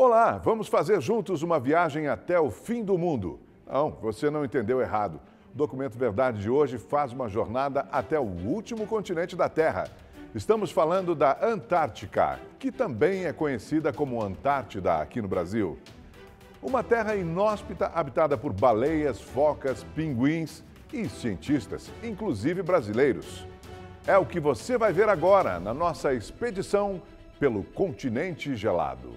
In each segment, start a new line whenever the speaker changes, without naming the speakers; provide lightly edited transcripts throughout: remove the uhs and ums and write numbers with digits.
Olá, vamos fazer juntos uma viagem até o fim do mundo. Não, você não entendeu errado. O Documento Verdade de hoje faz uma jornada até o último continente da Terra. Estamos falando da Antártica, que também é conhecida como Antártida aqui no Brasil. Uma terra inóspita habitada por baleias, focas, pinguins e cientistas, inclusive brasileiros. É o que você vai ver agora na nossa expedição pelo continente gelado.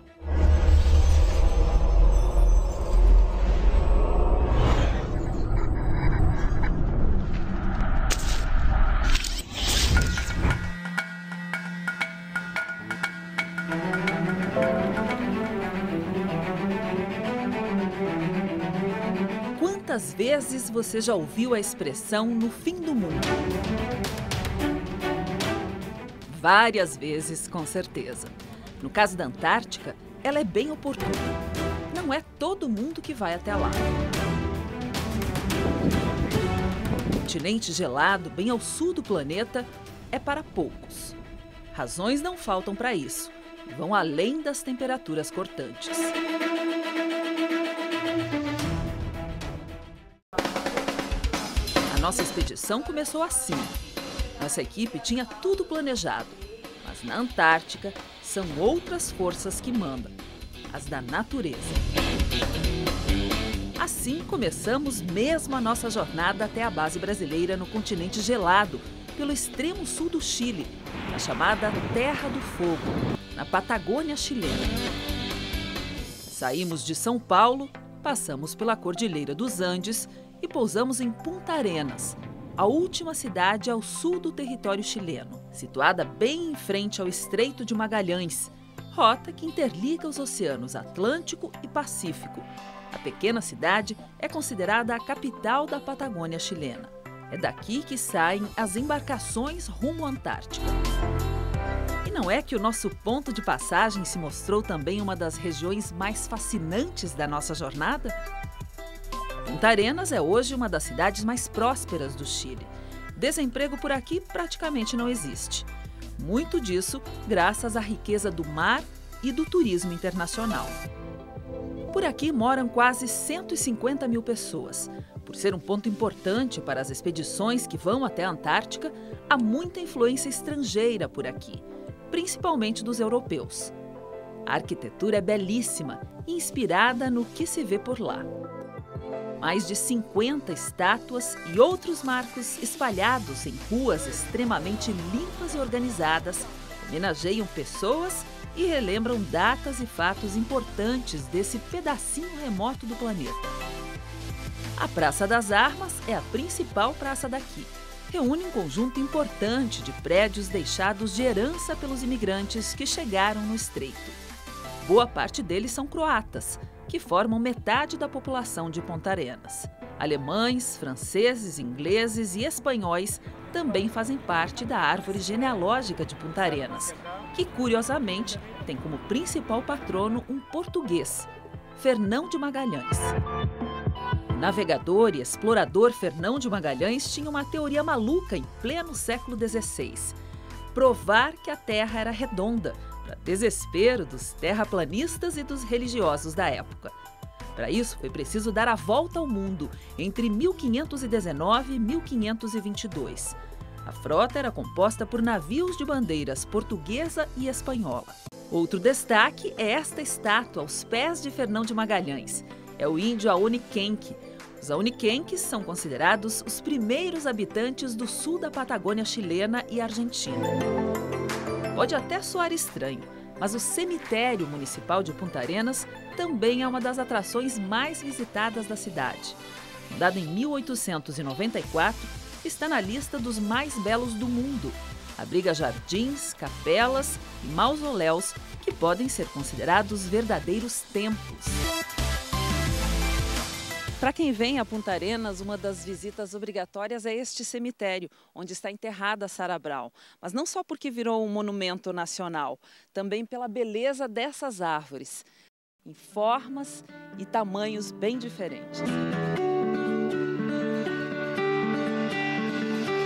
Quantas vezes você já ouviu a expressão "no fim do mundo"? Várias vezes, com certeza. No caso da Antártica, ela é bem oportuna. Não é todo mundo que vai até lá. O continente gelado, bem ao sul do planeta, é para poucos. Razões não faltam para isso. Vão além das temperaturas cortantes. Nossa expedição começou assim. Nossa equipe tinha tudo planejado, mas na Antártica são outras forças que mandam, as da natureza. Assim começamos mesmo a nossa jornada até a base brasileira no continente gelado, pelo extremo sul do Chile, na chamada Terra do Fogo, na Patagônia chilena. Saímos de São Paulo, passamos pela Cordilheira dos Andes e pousamos em Punta Arenas, a última cidade ao sul do território chileno, situada bem em frente ao Estreito de Magalhães, rota que interliga os oceanos Atlântico e Pacífico. A pequena cidade é considerada a capital da Patagônia chilena. É daqui que saem as embarcações rumo à Antártica. E não é que o nosso ponto de passagem se mostrou também uma das regiões mais fascinantes da nossa jornada? Punta Arenas é hoje uma das cidades mais prósperas do Chile. Desemprego por aqui praticamente não existe. Muito disso graças à riqueza do mar e do turismo internacional. Por aqui moram quase 150 mil pessoas. Por ser um ponto importante para as expedições que vão até a Antártica, há muita influência estrangeira por aqui, principalmente dos europeus. A arquitetura é belíssima e inspirada no que se vê por lá. Mais de 50 estátuas e outros marcos espalhados em ruas extremamente limpas e organizadas homenageiam pessoas e relembram datas e fatos importantes desse pedacinho remoto do planeta. A Praça das Armas é a principal praça daqui. Reúne um conjunto importante de prédios deixados de herança pelos imigrantes que chegaram no Estreito. Boa parte deles são croatas, que formam metade da população de Punta Arenas. Alemães, franceses, ingleses e espanhóis também fazem parte da árvore genealógica de Punta Arenas, que, curiosamente, tem como principal patrono um português, Fernão de Magalhães. O navegador e explorador Fernão de Magalhães tinha uma teoria maluca em pleno século XVI: provar que a Terra era redonda, para desespero dos terraplanistas e dos religiosos da época. Para isso, foi preciso dar a volta ao mundo entre 1519 e 1522. A frota era composta por navios de bandeiras portuguesa e espanhola. Outro destaque é esta estátua aos pés de Fernão de Magalhães. É o índio Aoniquenque. Os Aoniquenques são considerados os primeiros habitantes do sul da Patagônia chilena e argentina. Pode até soar estranho, mas o cemitério municipal de Punta Arenas também é uma das atrações mais visitadas da cidade. Fundado em 1894, está na lista dos mais belos do mundo. Abriga jardins, capelas e mausoléus que podem ser considerados verdadeiros templos. Para quem vem a Punta Arenas, uma das visitas obrigatórias é este cemitério, onde está enterrada Sarah Brown. Mas não só porque virou um monumento nacional, também pela beleza dessas árvores, em formas e tamanhos bem diferentes.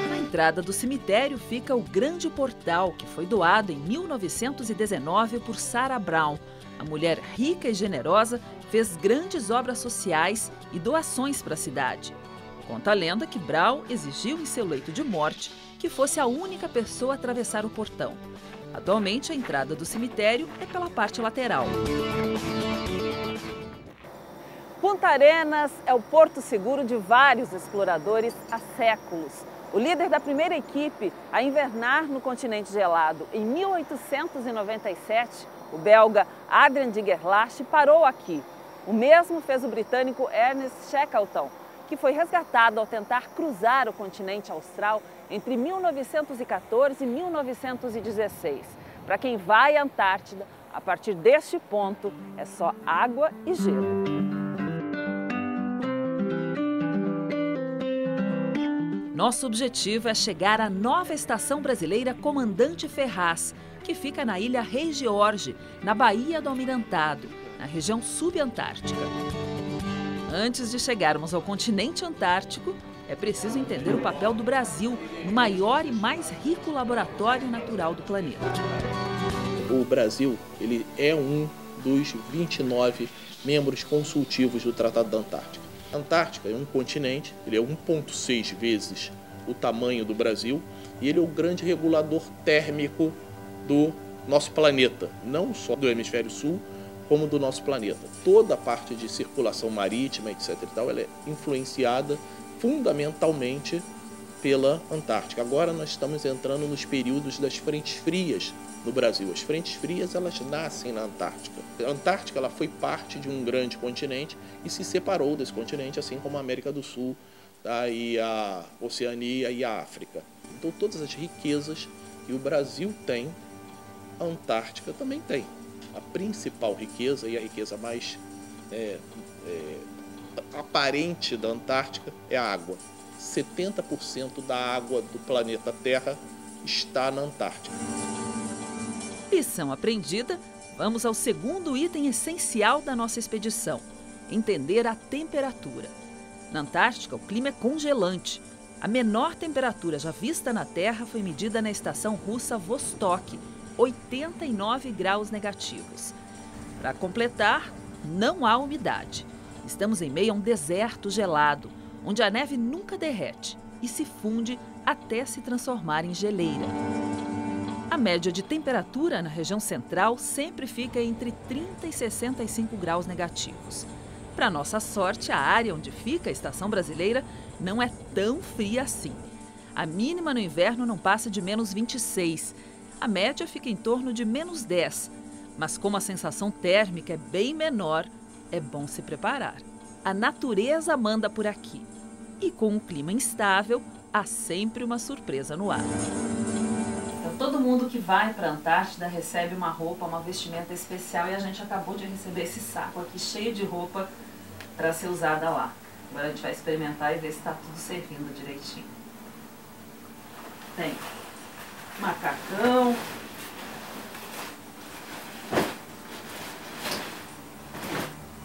Na entrada do cemitério fica o Grande Portal, que foi doado em 1919 por Sarah Brown. A mulher rica e generosa fez grandes obras sociais e doações para a cidade. Conta a lenda que Brown exigiu em seu leito de morte que fosse a única pessoa a atravessar o portão. Atualmente, a entrada do cemitério é pela parte lateral.
Punta Arenas é o porto seguro de vários exploradores há séculos. O líder da primeira equipe a invernar no continente gelado em 1897, o belga Adrian de Gerlache, parou aqui. O mesmo fez o britânico Ernest Shackleton, que foi resgatado ao tentar cruzar o continente austral entre 1914 e 1916. Para quem vai à Antártida, a partir deste ponto é só água e gelo.
Nosso objetivo é chegar à nova estação brasileira Comandante Ferraz, que fica na ilha Rei George, na Baía do Almirantado, na região subantártica. Antes de chegarmos ao continente antártico, é preciso entender o papel do Brasil no maior e mais rico laboratório natural do planeta.
O Brasil ele é um dos 29 membros consultivos do Tratado da Antártica. A Antártica é um continente, ele é 1,6 vezes o tamanho do Brasil e ele é o grande regulador térmico do nosso planeta, não só do hemisfério sul, como do nosso planeta. Toda a parte de circulação marítima, etc. e tal, ela é influenciada fundamentalmente pela Antártica. Agora nós estamos entrando nos períodos das frentes frias no Brasil. As frentes frias, elas nascem na Antártica. A Antártica ela foi parte de um grande continente e se separou desse continente, assim como a América do Sul, tá? E a Oceania e a África. Então todas as riquezas que o Brasil tem, a Antártica também tem. A principal riqueza e a riqueza mais aparente da Antártica é a água. 70% da água do planeta Terra está na Antártica.
Lição aprendida, vamos ao segundo item essencial da nossa expedição: entender a temperatura. Na Antártica, o clima é congelante. A menor temperatura já vista na Terra foi medida na estação russa Vostok, 89 graus negativos. Para completar, não há umidade. Estamos em meio a um deserto gelado, onde a neve nunca derrete e se funde até se transformar em geleira. A média de temperatura na região central sempre fica entre 30 e 65 graus negativos. Para nossa sorte, a área onde fica a estação brasileira não é tão fria assim. A mínima no inverno não passa de menos 26. A média fica em torno de menos 10. Mas como a sensação térmica é bem menor, é bom se preparar. A natureza manda por aqui. E com um clima instável, há sempre uma surpresa no ar. Todo mundo que vai para a Antártida recebe uma roupa, uma vestimenta especial, e a gente acabou de receber esse saco aqui cheio de roupa para ser usada lá. Agora a gente vai experimentar e ver se está tudo servindo direitinho. Tem macacão,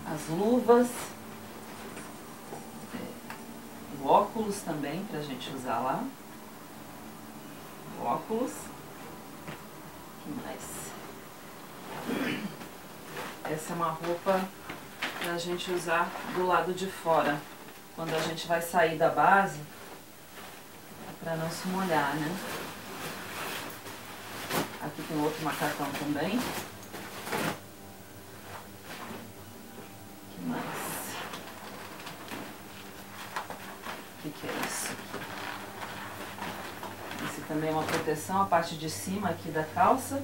as luvas, o óculos também para a gente usar lá. O óculos. Mais. Essa é uma roupa para a gente usar do lado de fora, quando a gente vai sair da base, para não se molhar, né? Aqui tem outro macacão também. Que mais? O que é isso? Esse também é uma proteção, a parte de cima aqui da calça.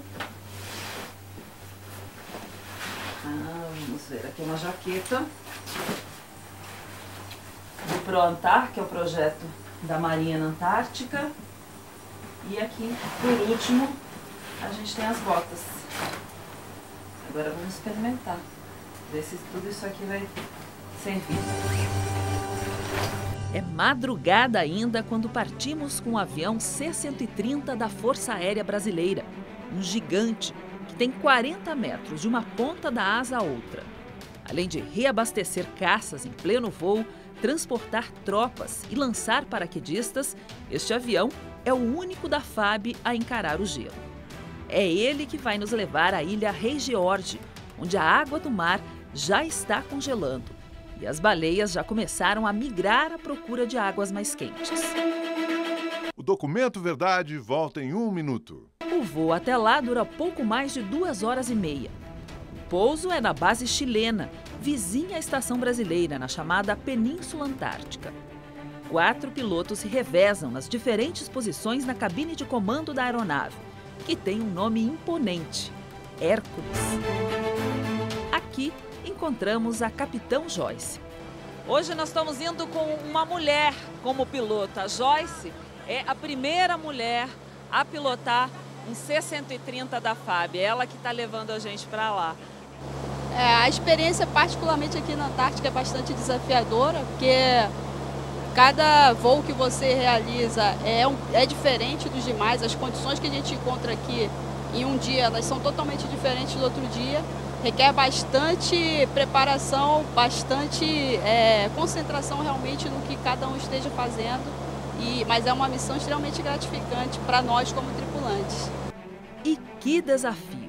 Vamos ver, aqui uma jaqueta do ProAntar, que é o projeto da Marinha na Antártica. E aqui, por último, a gente tem as botas. Agora vamos experimentar, ver se tudo isso aqui vai servir. É madrugada ainda quando partimos com o avião C-130 da Força Aérea Brasileira, um gigante que tem 40 metros de uma ponta da asa à outra. Além de reabastecer caças em pleno voo, transportar tropas e lançar paraquedistas, este avião é o único da FAB a encarar o gelo. É ele que vai nos levar à ilha Rei George, onde a água do mar já está congelando e as baleias já começaram a migrar à procura de águas mais quentes.
O Documento Verdade volta em 1 minuto.
O voo até lá dura pouco mais de 2 horas e meia. O pouso é na base chilena, vizinha à estação brasileira, na chamada Península Antártica. 4 pilotos se revezam nas diferentes posições na cabine de comando da aeronave, que tem um nome imponente: Hércules. Aqui encontramos a capitão Joyce.
Hoje nós estamos indo com uma mulher como piloto. A Joyce é a primeira mulher a pilotar um C-130 da FAB. É ela que está levando a gente para lá.
A experiência, particularmente aqui na Antártica, é bastante desafiadora, porque cada voo que você realiza é diferente dos demais. As condições que a gente encontra aqui em um dia, elas são totalmente diferentes do outro dia. Requer bastante preparação, bastante concentração realmente no que cada um esteja fazendo. Mas é uma missão extremamente gratificante para nós como tripulantes.
E que desafio!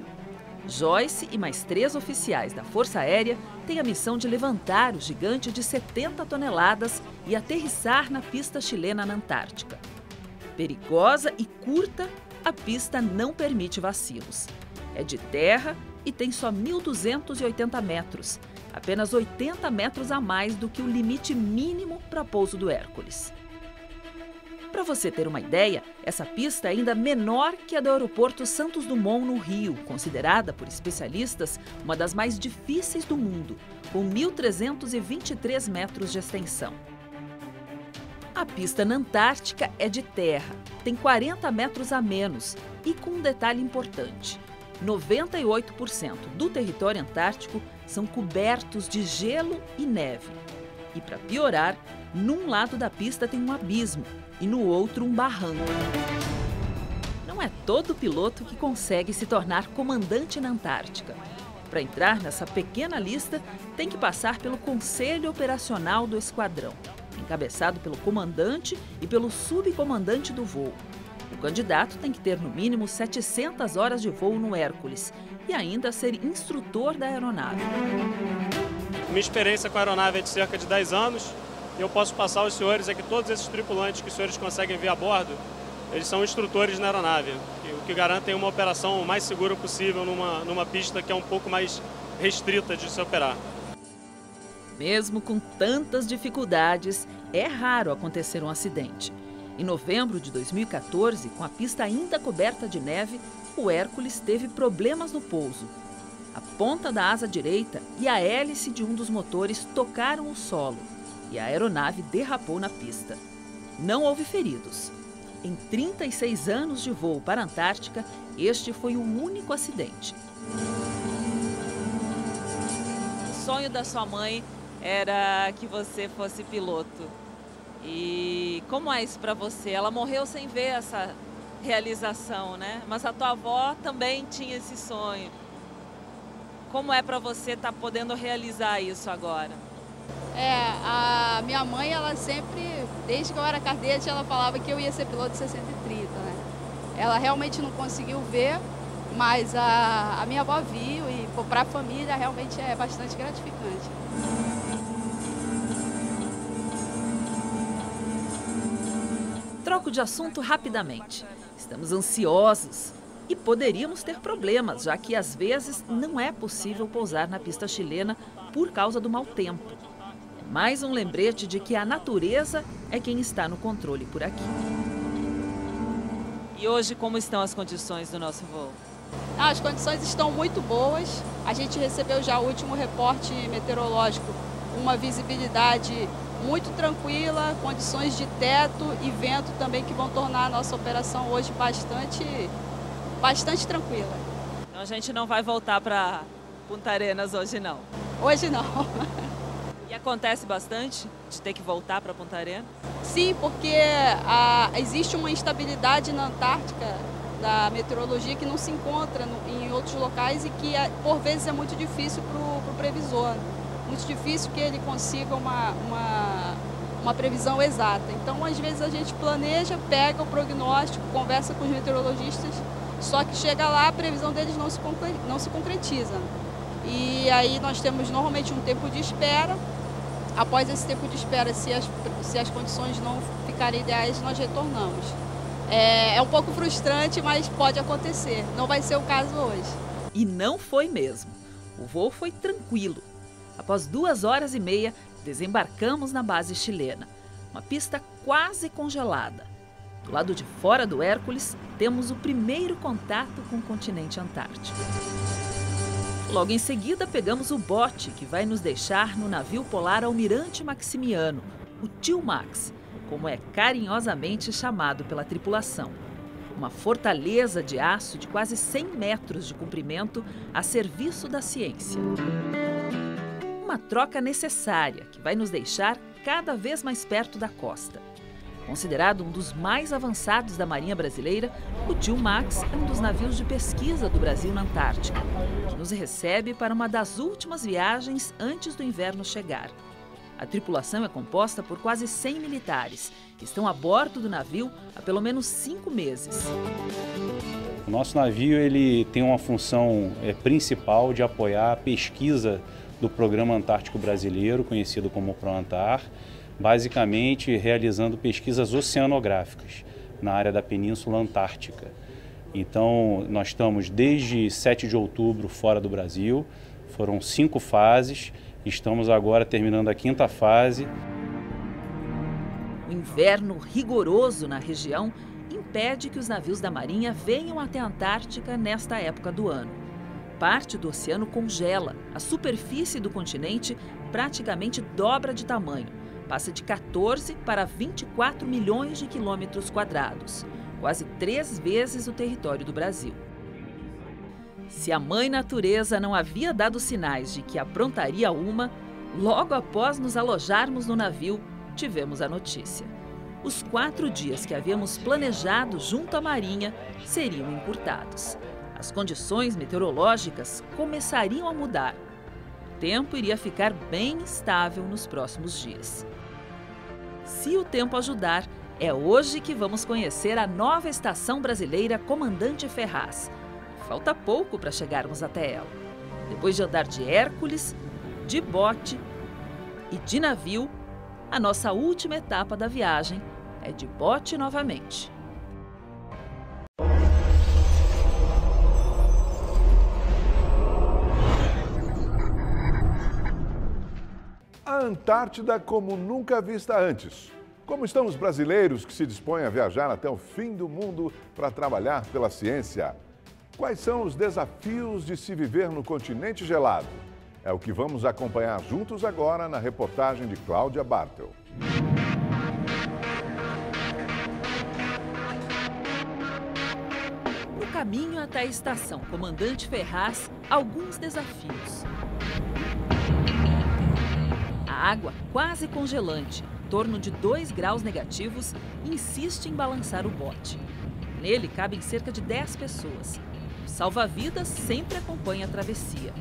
Joyce e mais 3 oficiais da Força Aérea têm a missão de levantar o gigante de 70 toneladas e aterrissar na pista chilena na Antártica. Perigosa e curta, a pista não permite vacilos. É de terra e tem só 1.280 metros, apenas 80 metros a mais do que o limite mínimo para pouso do Hércules. Para você ter uma ideia, essa pista é ainda menor que a do aeroporto Santos Dumont, no Rio, considerada por especialistas uma das mais difíceis do mundo, com 1.323 metros de extensão. A pista na Antártica é de terra, tem 40 metros a menos e com um detalhe importante: 98% do território antártico são cobertos de gelo e neve. E para piorar, num lado da pista tem um abismo e no outro um barranco. Não é todo piloto que consegue se tornar comandante na Antártica. Para entrar nessa pequena lista, tem que passar pelo Conselho Operacional do Esquadrão, encabeçado pelo comandante e pelo subcomandante do voo. O candidato tem que ter no mínimo 700 horas de voo no Hércules e ainda ser instrutor da aeronave.
Minha experiência com a aeronave é de cerca de 10 anos. Eu posso passar aos senhores que todos esses tripulantes que os senhores conseguem ver a bordo, eles são instrutores na aeronave, o que garantem uma operação o mais segura possível numa pista que é um pouco mais restrita de se operar.
Mesmo com tantas dificuldades, é raro acontecer um acidente. Em novembro de 2014, com a pista ainda coberta de neve, o Hércules teve problemas no pouso. A ponta da asa direita e a hélice de um dos motores tocaram o solo e a aeronave derrapou na pista. Não houve feridos. Em 36 anos de voo para a Antártica, este foi o único acidente.
O sonho da sua mãe era que você fosse piloto. E como é isso para você? Ela morreu sem ver essa realização, né? Mas a tua avó também tinha esse sonho. Como é para você estar podendo realizar isso agora?
A minha mãe, ela sempre, desde que eu era cadete, ela falava que eu ia ser piloto de 630, né? Ela realmente não conseguiu ver, mas a minha avó viu e para a família realmente é bastante gratificante.
Troco de assunto rapidamente. Estamos ansiosos e poderíamos ter problemas, já que às vezes não é possível pousar na pista chilena por causa do mau tempo. Mais um lembrete de que a natureza é quem está no controle por aqui.
E hoje, como estão as condições do nosso voo?
As condições estão muito boas. A gente recebeu já o último reporte meteorológico, uma visibilidade muito tranquila, condições de teto e vento também que vão tornar a nossa operação hoje bastante tranquila.
Então a gente não vai voltar para Punta Arenas hoje não?
Hoje não.
E acontece bastante de ter que voltar para Punta Arenas?
Sim, porque existe uma instabilidade na Antártica da meteorologia que não se encontra em outros locais e que por vezes é muito difícil para o previsor. muito difícil que ele consiga uma previsão exata. Então, às vezes, a gente planeja, pega o prognóstico, conversa com os meteorologistas, só que chega lá, a previsão deles não se concretiza. E aí nós temos normalmente um tempo de espera. Após esse tempo de espera, se as condições não ficarem ideais, nós retornamos. É um pouco frustrante, mas pode acontecer. Não vai ser o caso hoje.
E não foi mesmo. O voo foi tranquilo. Após 2h30, desembarcamos na base chilena. Uma pista quase congelada. Do lado de fora do Hércules, temos o primeiro contato com o continente antártico. Logo em seguida, pegamos o bote que vai nos deixar no navio polar Almirante Maximiano, o Tio Max, como é carinhosamente chamado pela tripulação. Uma fortaleza de aço de quase 100 metros de comprimento a serviço da ciência. Uma troca necessária que vai nos deixar cada vez mais perto da costa. Considerado um dos mais avançados da Marinha Brasileira, o Tio Max é um dos navios de pesquisa do Brasil na Antártica, que nos recebe para uma das últimas viagens antes do inverno chegar. A tripulação é composta por quase 100 militares, que estão a bordo do navio há pelo menos 5 meses.
O nosso navio ele tem uma função principal de apoiar a pesquisa do Programa Antártico Brasileiro, conhecido como PROANTAR, basicamente realizando pesquisas oceanográficas na área da Península Antártica. Então, nós estamos desde 7 de outubro fora do Brasil, foram 5 fases, estamos agora terminando a 5ª fase.
O inverno rigoroso na região impede que os navios da Marinha venham até a Antártica nesta época do ano. Parte do oceano congela, a superfície do continente praticamente dobra de tamanho. Passa de 14 para 24 milhões de quilômetros quadrados, quase 3 vezes o território do Brasil. Se a mãe natureza não havia dado sinais de que aprontaria uma, logo após nos alojarmos no navio, tivemos a notícia. Os 4 dias que havíamos planejado junto à Marinha seriam encurtados. As condições meteorológicas começariam a mudar. O tempo iria ficar bem instável nos próximos dias. Se o tempo ajudar, é hoje que vamos conhecer a nova estação brasileira Comandante Ferraz. Falta pouco para chegarmos até ela. Depois de andar de Hércules, de bote e de navio, a nossa última etapa da viagem é de bote novamente.
A Antártida como nunca vista antes. Como estão os brasileiros que se dispõem a viajar até o fim do mundo para trabalhar pela ciência? Quais são os desafios de se viver no continente gelado? É o que vamos acompanhar juntos agora na reportagem de Cláudia Bartel.
No caminho até a estação Comandante Ferraz, alguns desafios. A água quase congelante, em torno de 2 graus negativos, insiste em balançar o bote. Nele cabem cerca de 10 pessoas. O salva-vidas sempre acompanha a travessia.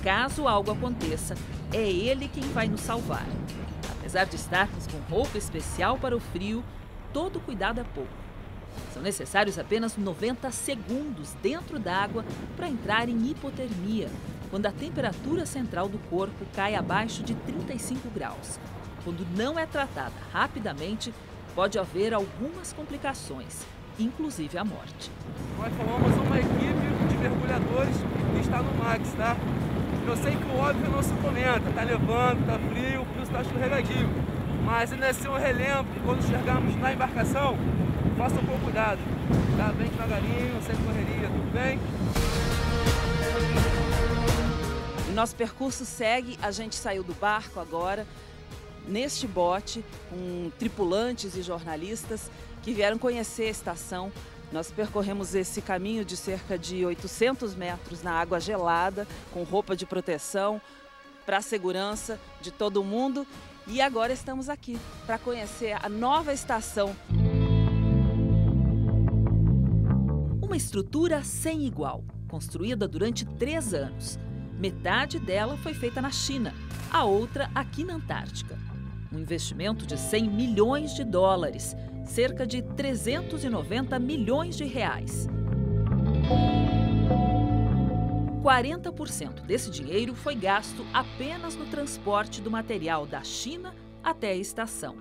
Caso algo aconteça, é ele quem vai nos salvar. Apesar de estarmos com roupa especial para o frio, todo cuidado é pouco. São necessários apenas 90 segundos dentro d'água para entrar em hipotermia, quando a temperatura central do corpo cai abaixo de 35 graus. Quando não é tratada rapidamente, pode haver algumas complicações, inclusive a morte.
Nós formamos uma equipe de mergulhadores que está no Max, tá? Eu sei que o óbvio não se comenta, tá levando, tá frio, por isso tá escorregadio. Mas ainda assim um relembro que quando chegarmos na embarcação, façam com cuidado, tá? Bem devagarinho, sem correria, tudo bem?
Nosso percurso segue, a gente saiu do barco agora, neste bote, com tripulantes e jornalistas que vieram conhecer a estação. Nós percorremos esse caminho de cerca de 800 metros na água gelada, com roupa de proteção, para a segurança de todo mundo. E agora estamos aqui para conhecer a nova estação. Uma estrutura sem igual, construída durante 3 anos.
Metade dela foi feita na China, a outra aqui na Antártica. Um investimento de 100 milhões de dólares, cerca de 390 milhões de reais. 40% desse dinheiro foi gasto apenas no transporte do material da China até a estação.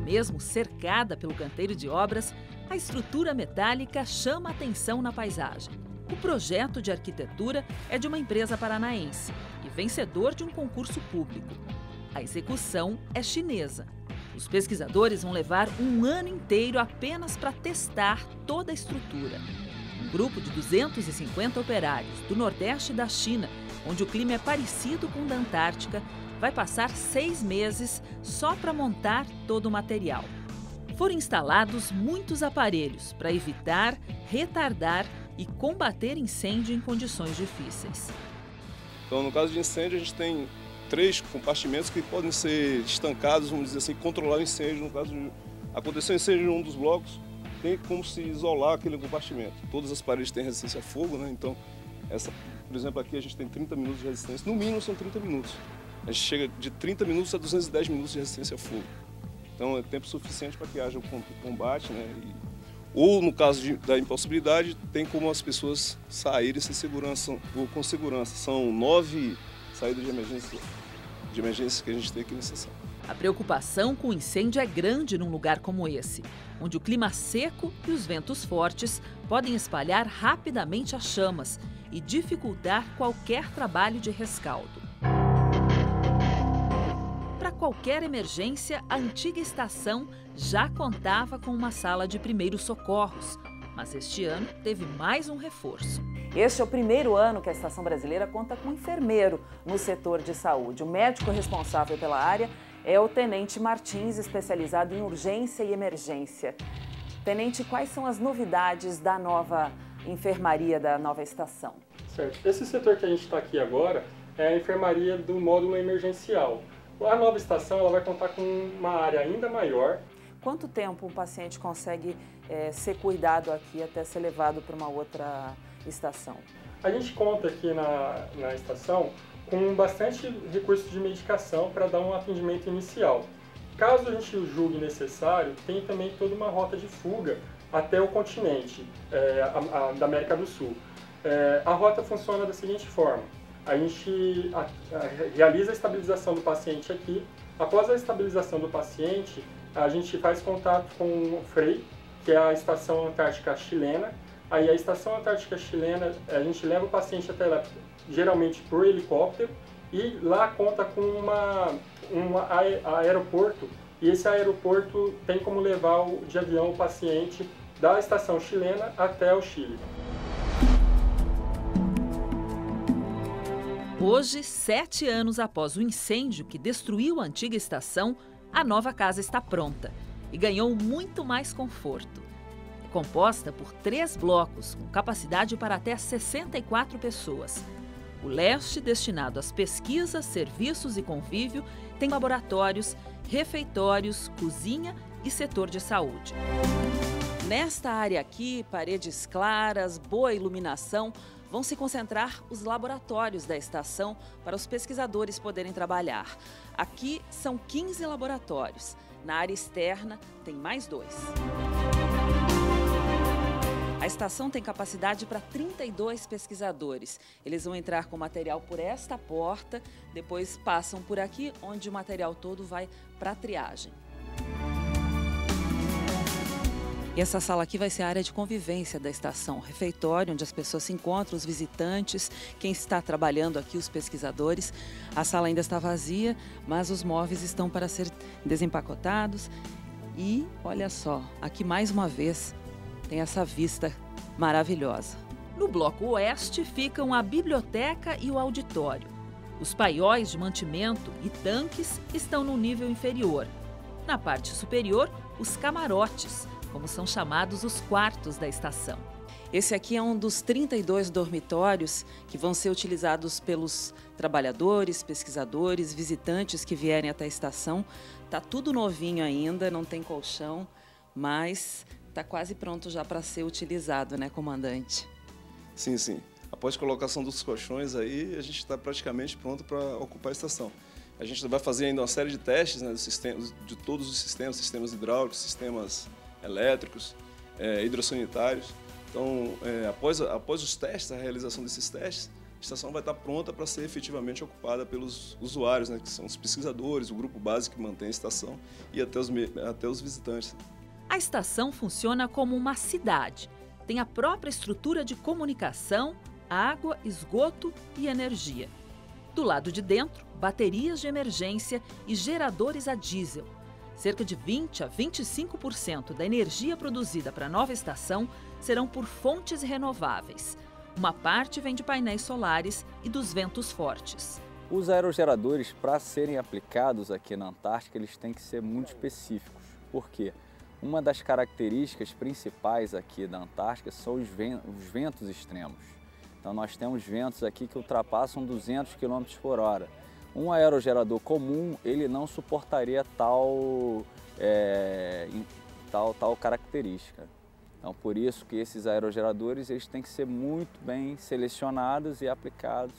Mesmo cercada pelo canteiro de obras, a estrutura metálica chama atenção na paisagem. O projeto de arquitetura é de uma empresa paranaense e vencedor de um concurso público. A execução é chinesa. Os pesquisadores vão levar um ano inteiro apenas para testar toda a estrutura. Um grupo de 250 operários do Nordeste da China, onde o clima é parecido com o da Antártica, vai passar 6 meses só para montar todo o material. Foram instalados muitos aparelhos para evitar, retardar e combater incêndio em condições difíceis.
Então, no caso de incêndio, a gente tem 3 compartimentos que podem ser estancados, vamos dizer assim, controlar o incêndio. No caso de acontecer um incêndio em um dos blocos, tem como se isolar aquele compartimento. Todas as paredes têm resistência a fogo, né? Então, por exemplo, aqui a gente tem 30 minutos de resistência, no mínimo são 30 minutos. A gente chega de 30 minutos a 210 minutos de resistência a fogo. Então é tempo suficiente para que haja o combate, né? Ou no caso da impossibilidade, tem como as pessoas saírem sem segurança ou com segurança. São 9 saídas de emergência que a gente tem aqui nessa sala.
A preocupação com o incêndio é grande num lugar como esse, onde o clima seco e os ventos fortes podem espalhar rapidamente as chamas e dificultar qualquer trabalho de rescaldo. Para qualquer emergência, a antiga estação já contava com uma sala de primeiros socorros, mas este ano teve mais um reforço.
Este é o primeiro ano que a Estação Brasileira conta com um enfermeiro no setor de saúde. O médico responsável pela área é o Tenente Martins, especializado em urgência e emergência. Tenente, quais são as novidades da nova enfermaria da nova estação?
Certo. Esse setor que a gente está aqui agora é a enfermaria do módulo emergencial. A nova estação ela vai contar com uma área ainda maior.
Quanto tempo um paciente consegue ser cuidado aqui até ser levado para uma outra estação?
A gente conta aqui na estação com bastante recursos de medicação para dar um atendimento inicial. Caso a gente julgue necessário, tem também toda uma rota de fuga até o continente da América do Sul. A rota funciona da seguinte forma: a gente realiza a estabilização do paciente aqui. Após a estabilização do paciente, a gente faz contato com o FREI, que é a Estação Antártica Chilena. Aí a Estação Antártica Chilena, a gente leva o paciente até lá, geralmente por helicóptero, e lá conta com um aeroporto, e esse aeroporto tem como levar de avião o paciente da estação chilena até o Chile.
Hoje, 7 anos após o incêndio que destruiu a antiga estação, a nova casa está pronta e ganhou muito mais conforto. É composta por 3 blocos, com capacidade para até 64 pessoas. O leste, destinado às pesquisas, serviços e convívio, tem laboratórios, refeitórios, cozinha e setor de saúde. Nesta área aqui, paredes claras, boa iluminação, vão se concentrar os laboratórios da estação para os pesquisadores poderem trabalhar. Aqui são 15 laboratórios. Na área externa, tem mais 2. A estação tem capacidade para 32 pesquisadores. Eles vão entrar com material por esta porta, depois passam por aqui, onde o material todo vai para a triagem. E essa sala aqui vai ser a área de convivência da estação, o refeitório, onde as pessoas se encontram, os visitantes, quem está trabalhando aqui, os pesquisadores. A sala ainda está vazia, mas os móveis estão para ser desempacotados. E olha só, aqui mais uma vez tem essa vista maravilhosa. No bloco oeste ficam a biblioteca e o auditório. Os paióis de mantimento e tanques estão no nível inferior. Na parte superior, os camarotes, como são chamados os quartos da estação. Esse aqui é um dos 32 dormitórios que vão ser utilizados pelos trabalhadores, pesquisadores, visitantes que vierem até a estação. Tá tudo novinho ainda, não tem colchão, mas
está quase pronto já para ser utilizado, né, comandante?
Sim, sim. Após a colocação dos colchões aí, a gente está praticamente pronto para ocupar a estação. A gente vai fazer ainda uma série de testes, né, de todos os sistemas hidráulicos, sistemas elétricos, hidrossanitários. Então, após os testes, a realização desses testes, a estação vai estar pronta para ser efetivamente ocupada pelos usuários, né, que são os pesquisadores, o grupo base que mantém a estação e até os visitantes.
A estação funciona como uma cidade. Tem a própria estrutura de comunicação, água, esgoto e energia. Do lado de dentro, baterias de emergência e geradores a diesel. Cerca de 20% a 25% da energia produzida para a nova estação serão por fontes renováveis. Uma parte vem de painéis solares e dos ventos fortes.
Os aerogeradores, para serem aplicados aqui na Antártica, eles têm que ser muito específicos. Por quê? Uma das características principais aqui da Antártica são os ventos extremos. Então nós temos ventos aqui que ultrapassam 200 km por hora. Um aerogerador comum, ele não suportaria tal característica. Então por isso que esses aerogeradores eles têm que ser muito bem selecionados e aplicados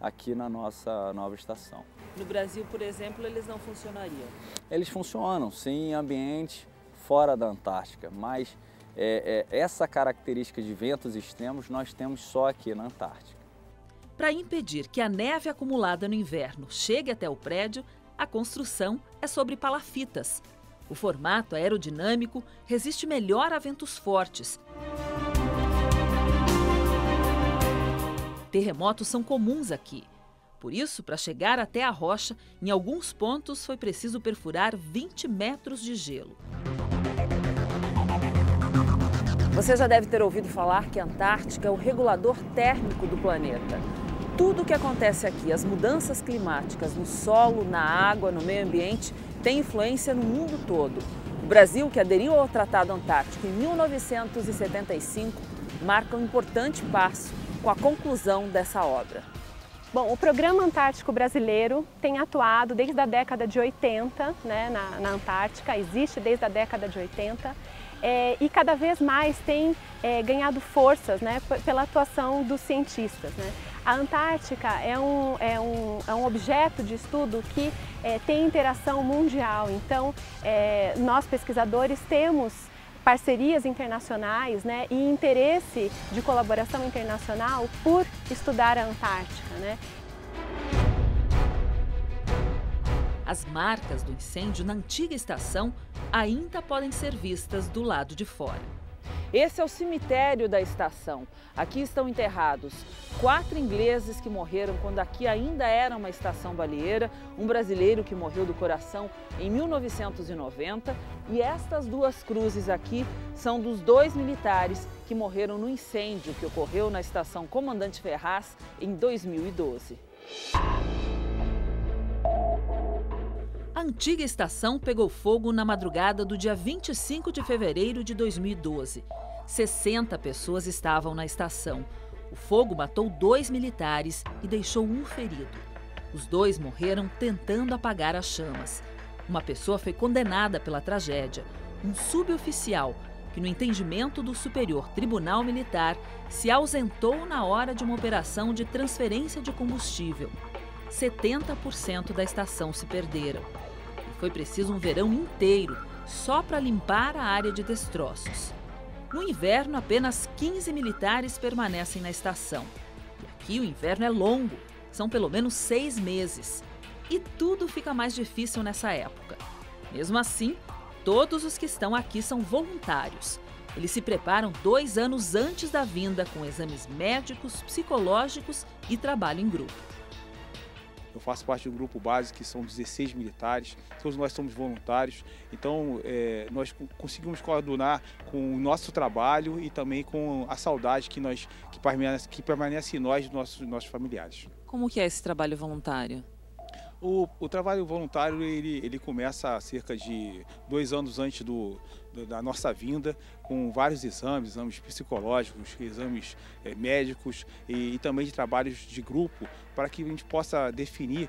aqui na nossa nova estação.
No Brasil, por exemplo, eles não funcionariam?
Eles funcionam, sim, em ambientes fora da Antártica, mas essa característica de ventos extremos nós temos só aqui na Antártica.
Para impedir que a neve acumulada no inverno chegue até o prédio, a construção é sobre palafitas. O formato aerodinâmico resiste melhor a ventos fortes. Terremotos são comuns aqui. Por isso, para chegar até a rocha, em alguns pontos foi preciso perfurar 20 metros de gelo.
Você já deve ter ouvido falar que a Antártica é o regulador térmico do planeta. Tudo o que acontece aqui, as mudanças climáticas no solo, na água, no meio ambiente, tem influência no mundo todo. O Brasil, que aderiu ao Tratado Antártico em 1975, marca um importante passo com a conclusão dessa obra.
Bom, o Programa Antártico Brasileiro tem atuado desde a década de 80, né, na Antártica, existe desde a década de 80, e cada vez mais tem ganhado forças, né, pela atuação dos cientistas, né. A Antártica é um objeto de estudo que tem interação mundial, então nós pesquisadores temos parcerias internacionais, né, e interesse de colaboração internacional por estudar a Antártica, né.
As marcas do incêndio na antiga estação ainda podem ser vistas do lado de fora.
Esse é o cemitério da estação. Aqui estão enterrados 4 ingleses que morreram quando aqui ainda era uma estação baleeira, um brasileiro que morreu do coração em 1990 e estas 2 cruzes aqui são dos 2 militares que morreram no incêndio que ocorreu na estação Comandante Ferraz em 2012.
A antiga estação pegou fogo na madrugada do dia 25 de fevereiro de 2012. 60 pessoas estavam na estação. O fogo matou 2 militares e deixou um ferido. Os 2 morreram tentando apagar as chamas. Uma pessoa foi condenada pela tragédia, um suboficial que, no entendimento do Superior Tribunal Militar, se ausentou na hora de uma operação de transferência de combustível. 70% da estação se perderam. E foi preciso um verão inteiro só para limpar a área de destroços. No inverno, apenas 15 militares permanecem na estação. E aqui o inverno é longo, são pelo menos 6 meses. E tudo fica mais difícil nessa época. Mesmo assim, todos os que estão aqui são voluntários. Eles se preparam 2 anos antes da vinda com exames médicos, psicológicos e trabalho em grupo.
Eu faço parte do grupo base, que são 16 militares, todos nós somos voluntários, então nós conseguimos coordenar com o nosso trabalho e também com a saudade que permanece em nós, nossos familiares.
Como que é esse trabalho voluntário?
O trabalho voluntário ele começa cerca de 2 anos antes da nossa vinda, com vários exames psicológicos, exames médicos e também de trabalhos de grupo, para que a gente possa definir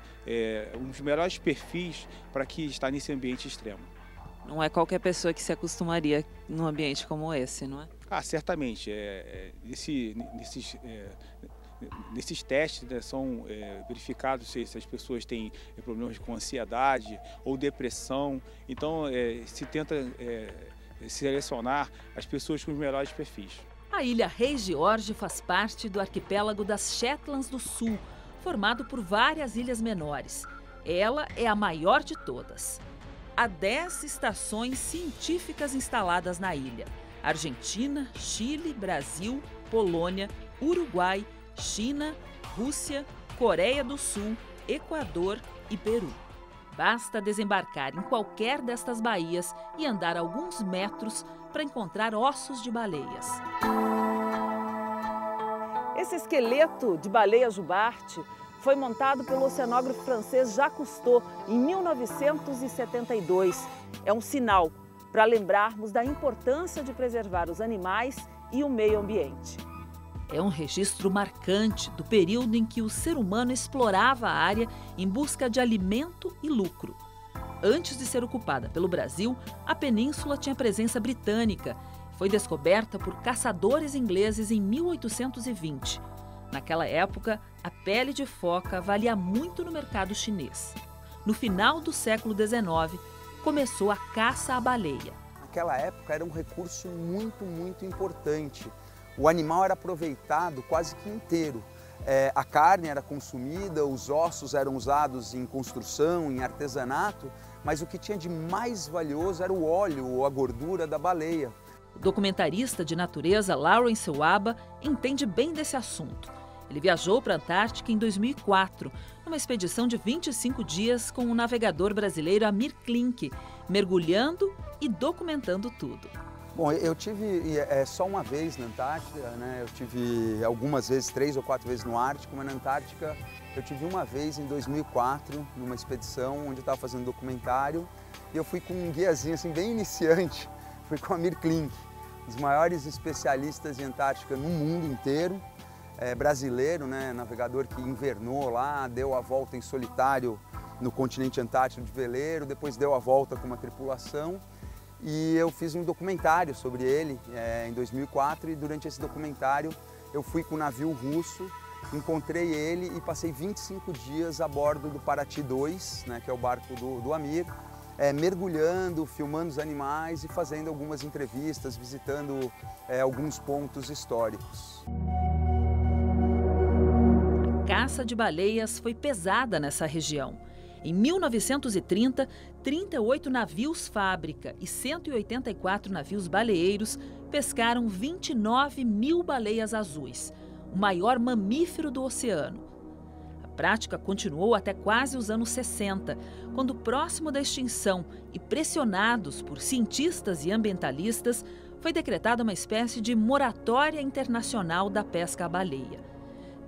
um dos melhores perfis para que está nesse ambiente extremo.
Não é qualquer pessoa que se acostumaria num ambiente como esse, não é?
Certamente. Nesses testes, né, são verificados se as pessoas têm problemas com ansiedade ou depressão. Então, se tenta selecionar as pessoas com os melhores perfis.
A ilha Rei George faz parte do arquipélago das Shetlands do Sul, formado por várias ilhas menores. Ela é a maior de todas. Há 10 estações científicas instaladas na ilha: Argentina, Chile, Brasil, Polônia, Uruguai, China, Rússia, Coreia do Sul, Equador e Peru. Basta desembarcar em qualquer destas baías e andar alguns metros para encontrar ossos de baleias.
Esse esqueleto de baleia jubarte foi montado pelo oceanógrafo francês Jacques Cousteau em 1972. É um sinal para lembrarmos da importância de preservar os animais e o meio ambiente.
É um registro marcante do período em que o ser humano explorava a área em busca de alimento e lucro. Antes de ser ocupada pelo Brasil, a península tinha presença britânica. Foi descoberta por caçadores ingleses em 1820. Naquela época, a pele de foca valia muito no mercado chinês. No final do século XIX, começou a caça à baleia.
Naquela época era um recurso muito importante. O animal era aproveitado quase que inteiro. A carne era consumida, os ossos eram usados em construção, em artesanato, mas o que tinha de mais valioso era o óleo ou a gordura da baleia.
O documentarista de natureza Lawrence Waba entende bem desse assunto. Ele viajou para a Antártica em 2004, numa expedição de 25 dias com o navegador brasileiro Amir Klink, mergulhando e documentando tudo.
Bom, eu tive só uma vez na Antártida, né? Eu tive algumas vezes, 3 ou 4 vezes no Ártico, mas na Antártica eu tive uma vez em 2004, numa expedição onde eu estava fazendo documentário, e eu fui com um guiazinho assim, bem iniciante, fui com o Amir Klink, um dos maiores especialistas em Antártica no mundo inteiro, brasileiro, né? Navegador que invernou lá, deu a volta em solitário no continente antártico de veleiro, depois deu a volta com uma tripulação. E eu fiz um documentário sobre ele em 2004 e durante esse documentário eu fui com um navio russo, encontrei ele e passei 25 dias a bordo do Paraty 2, né, que é o barco do Amir, mergulhando, filmando os animais e fazendo algumas entrevistas, visitando alguns pontos históricos.
A caça de baleias foi pesada nessa região. Em 1930, 38 navios-fábrica e 184 navios baleeiros pescaram 29 mil baleias azuis, o maior mamífero do oceano. A prática continuou até quase os anos 60, quando, próximo da extinção e pressionados por cientistas e ambientalistas, foi decretada uma espécie de moratória internacional da pesca à baleia.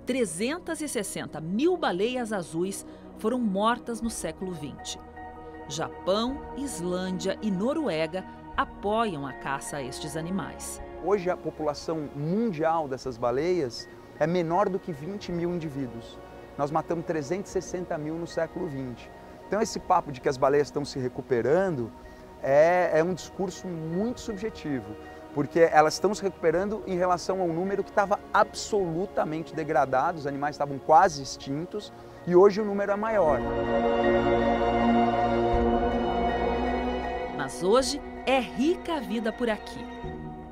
360 mil baleias azuis foram mortas no século XX. Japão, Islândia e Noruega apoiam a caça a estes animais.
Hoje a população mundial dessas baleias é menor do que 20 mil indivíduos. Nós matamos 360 mil no século XX. Então esse papo de que as baleias estão se recuperando é um discurso muito subjetivo, porque elas estão se recuperando em relação a um número que estava absolutamente degradado, os animais estavam quase extintos, e hoje o número é maior.
Mas hoje é rica a vida por aqui.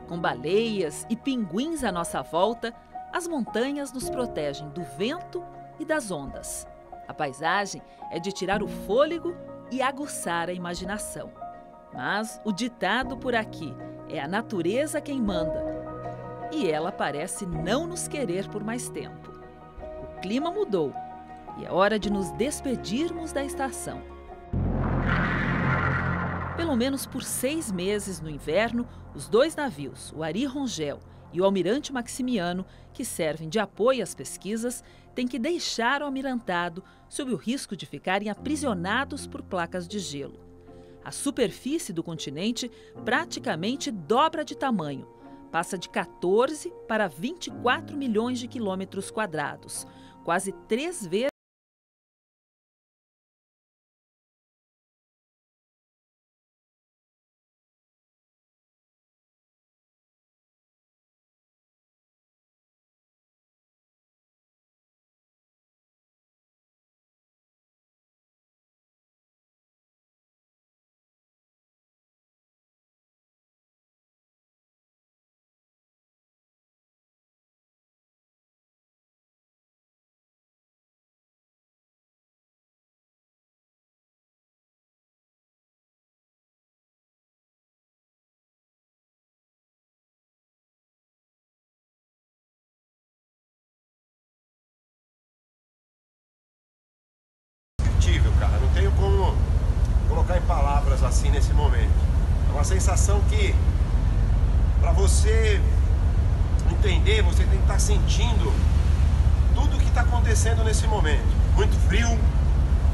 Com baleias e pinguins à nossa volta, as montanhas nos protegem do vento e das ondas. A paisagem é de tirar o fôlego e aguçar a imaginação. Mas o ditado por aqui é a natureza quem manda. E ela parece não nos querer por mais tempo. O clima mudou. E é hora de nos despedirmos da estação. Pelo menos por 6 meses no inverno, os 2 navios, o Ari Rongel e o Almirante Maximiano, que servem de apoio às pesquisas, têm que deixar o almirantado sob o risco de ficarem aprisionados por placas de gelo. A superfície do continente praticamente dobra de tamanho, passa de 14 para 24 milhões de quilômetros quadrados, quase 3 vezes
colocar em palavras assim nesse momento. É uma sensação que, para você entender, você tem que estar sentindo tudo o que está acontecendo nesse momento. Muito frio,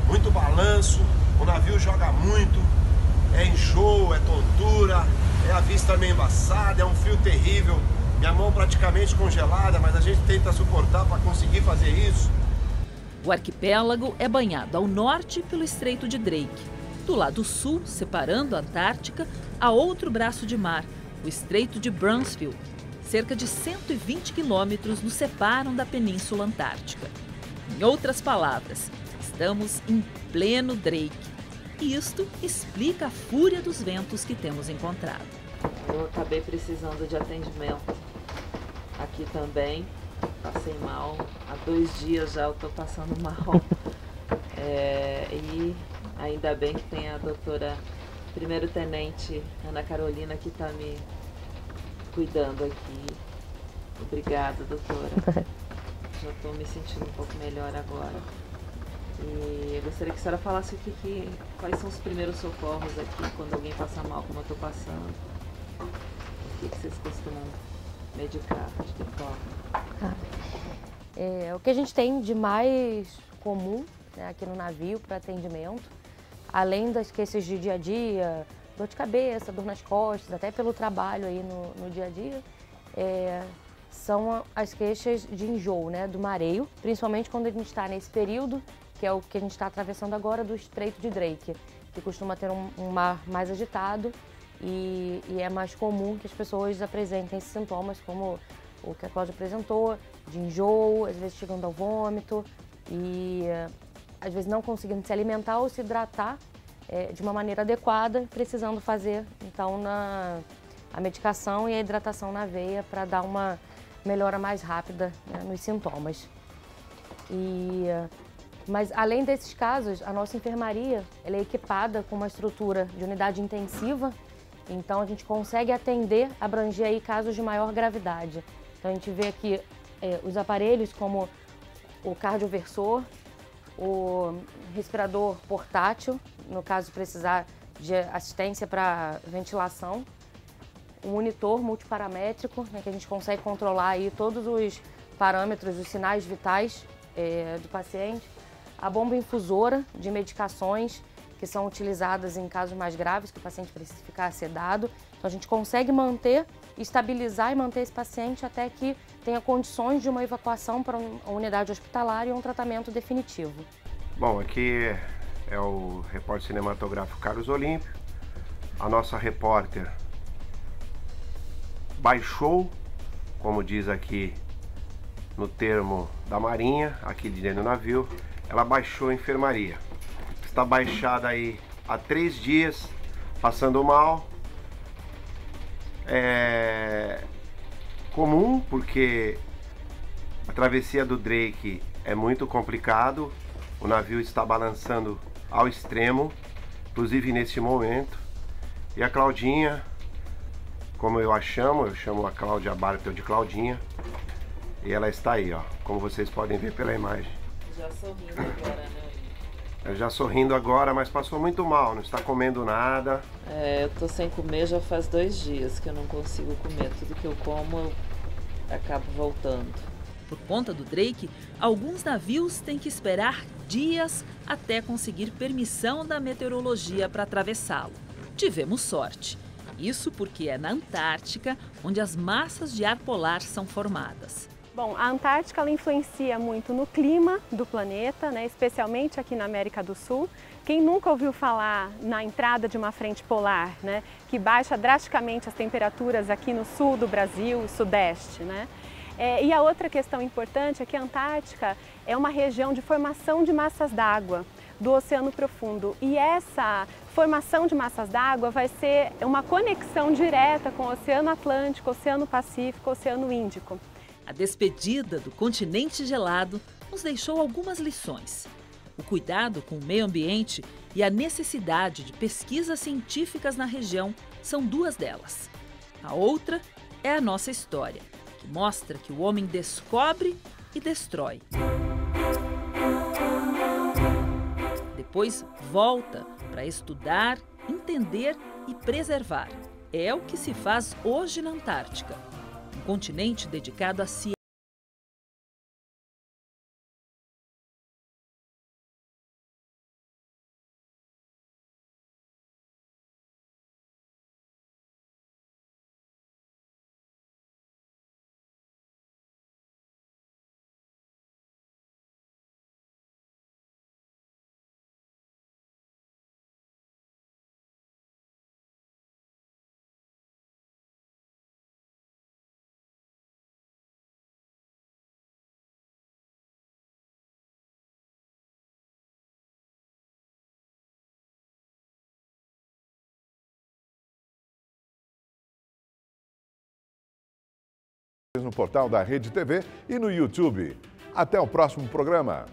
muito balanço, o navio joga muito, é enjoo, é tontura, é a vista meio embaçada, é um frio terrível, minha mão praticamente congelada, mas a gente tenta suportar para conseguir fazer isso.
O arquipélago é banhado ao norte pelo Estreito de Drake. Do lado sul, separando a Antártica, há outro braço de mar, o Estreito de Bransfield. Cerca de 120 quilômetros nos separam da Península Antártica. Em outras palavras, estamos em pleno Drake. E isto explica a fúria dos ventos que temos encontrado.
Eu acabei precisando de atendimento aqui também. Passei mal. Há 2 dias já eu estou passando mal. E ainda bem que tem a doutora primeiro-tenente Ana Carolina que está me cuidando aqui. Obrigada, doutora. Já estou me sentindo um pouco melhor agora. E eu gostaria que a senhora falasse quais são os primeiros socorros aqui quando alguém passa mal, como eu estou passando. O que vocês costumam medicar? De que forma?
O que a gente tem de mais comum, né, aqui no navio para atendimento, além das queixas de dia a dia, dor de cabeça, dor nas costas, até pelo trabalho aí no dia a dia, são as queixas de enjoo, né, do mareio, principalmente quando a gente está nesse período, que é o que a gente está atravessando agora, do Estreito de Drake, que costuma ter um mar mais agitado e é mais comum que as pessoas apresentem esses sintomas, como o que a Cláudia apresentou, de enjoo, às vezes chegando ao vômito e às vezes não conseguindo se alimentar ou se hidratar de uma maneira adequada, precisando fazer então a medicação e a hidratação na veia para dar uma melhora mais rápida, né, nos sintomas. Mas além desses casos, a nossa enfermaria ela é equipada com uma estrutura de unidade intensiva, então a gente consegue abranger aí casos de maior gravidade. Então a gente vê aqui os aparelhos como o cardioversor, o respirador portátil, no caso precisar de assistência para ventilação, um monitor multiparamétrico, né, que a gente consegue controlar aí todos os parâmetros, os sinais vitais do paciente, a bomba infusora de medicações que são utilizadas em casos mais graves, que o paciente precisa ficar sedado. Então a gente consegue estabilizar e manter esse paciente até que tenha condições de uma evacuação para uma unidade hospitalar e um tratamento definitivo.
Bom, aqui é o repórter cinematográfico Carlos Olímpio. A nossa repórter baixou, como diz aqui no termo da Marinha, aqui dentro do navio, ela baixou a enfermaria. Está baixada aí há 3 dias, passando mal. É comum porque a travessia do Drake é muito complicado, o navio está balançando ao extremo, inclusive neste momento. E a Claudinha, como eu chamo a Cláudia Bartel de Claudinha, e ela está aí, ó, como vocês podem ver pela imagem.
Já sorrindo agora, né?
Ela já sorrindo agora, mas passou muito mal, não está comendo nada.
Eu tô sem comer já faz 2 dias que eu não consigo comer. Tudo que eu como, eu acabo voltando.
Por conta do Drake, alguns navios têm que esperar dias até conseguir permissão da meteorologia para atravessá-lo. Tivemos sorte. Isso porque é na Antártica onde as massas de ar polar são formadas.
Bom, a Antártica ela influencia muito no clima do planeta, né, especialmente aqui na América do Sul. Quem nunca ouviu falar na entrada de uma frente polar, né, que baixa drasticamente as temperaturas aqui no sul do Brasil e sudeste, né? E a outra questão importante é que a Antártica é uma região de formação de massas d'água do Oceano Profundo. E essa formação de massas d'água vai ser uma conexão direta com o Oceano Atlântico, Oceano Pacífico, Oceano Índico.
A despedida do continente gelado nos deixou algumas lições. O cuidado com o meio ambiente e a necessidade de pesquisas científicas na região são 2 delas. A outra é a nossa história, que mostra que o homem descobre e destrói. Depois volta para estudar, entender e preservar. É o que se faz hoje na Antártica, um continente dedicado à ciência.
No portal da Rede TV e no YouTube. Até o próximo programa.